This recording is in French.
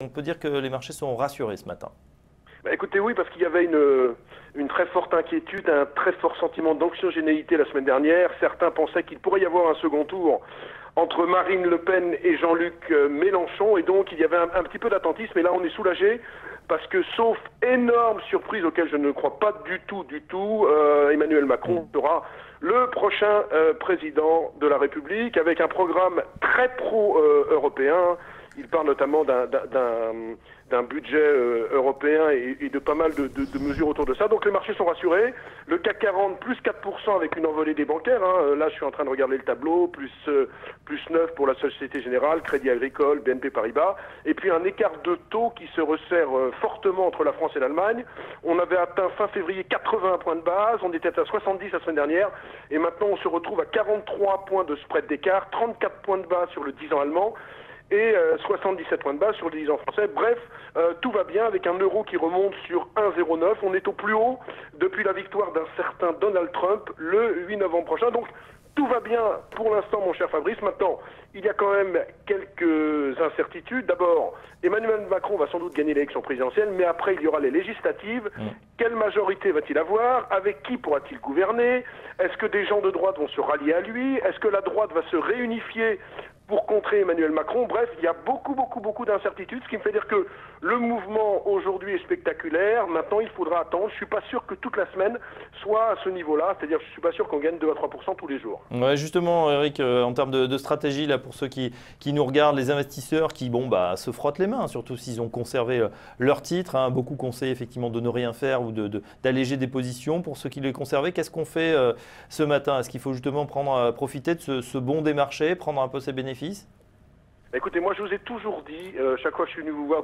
On peut dire que les marchés sont rassurés ce matin. Bah, écoutez, oui, parce qu'il y avait une très forte inquiétude, un très fort sentiment d'anxiogénéité la semaine dernière. Certains pensaient qu'il pourrait y avoir un second tour entre Marine Le Pen et Jean-Luc Mélenchon, et donc il y avait un petit peu d'attentisme, et là on est soulagé, parce que sauf énorme surprise auquel je ne crois pas du tout, Emmanuel Macron sera le prochain président de la République, avec un programme très pro-européen. Il parle notamment d'un budget européen et de pas mal de mesures autour de ça. Donc les marchés sont rassurés. Le CAC 40 plus 4% avec une envolée des bancaires. Là, je suis en train de regarder le tableau. Plus 9 pour la Société Générale, Crédit Agricole, BNP Paribas. Et puis un écart de taux qui se resserre fortement entre la France et l'Allemagne. On avait atteint fin février 81 points de base. On était à 70 la semaine dernière. Et maintenant, on se retrouve à 43 points de spread d'écart. 34 points de base sur le 10 ans allemand. Et 77 points de base sur le 10 ans français. Bref, tout va bien avec un euro qui remonte sur 1,09. On est au plus haut depuis la victoire d'un certain Donald Trump le 8 novembre prochain. Donc tout va bien pour l'instant, mon cher Fabrice. Maintenant, il y a quand même quelques incertitudes. D'abord, Emmanuel Macron va sans doute gagner l'élection présidentielle, mais après, il y aura les législatives. Quelle majorité va-t-il avoir? Avec qui pourra-t-il gouverner? Est-ce que des gens de droite vont se rallier à lui? Est-ce que la droite va se réunifier pour contrer Emmanuel Macron? Bref, il y a beaucoup d'incertitudes, ce qui me fait dire que le mouvement aujourd'hui est spectaculaire. Maintenant, il faudra attendre. Je ne suis pas sûr que toute la semaine soit à ce niveau-là, c'est-à-dire je ne suis pas sûr qu'on gagne 2 à 3% tous les jours. Ouais, justement, Eric, en termes de stratégie, là, pour ceux qui nous regardent, les investisseurs qui se frottent les mains, surtout s'ils ont conservé leur titre, hein, beaucoup conseillent effectivement de ne rien faire ou d'alléger des positions. Pour ceux qui les conservaient, qu'est-ce qu'on fait ce matin? Est-ce qu'il faut justement profiter de ce bond des marchés, prendre un peu ses bénéfices? Écoutez, moi je vous ai toujours dit, chaque fois que je suis venu vous voir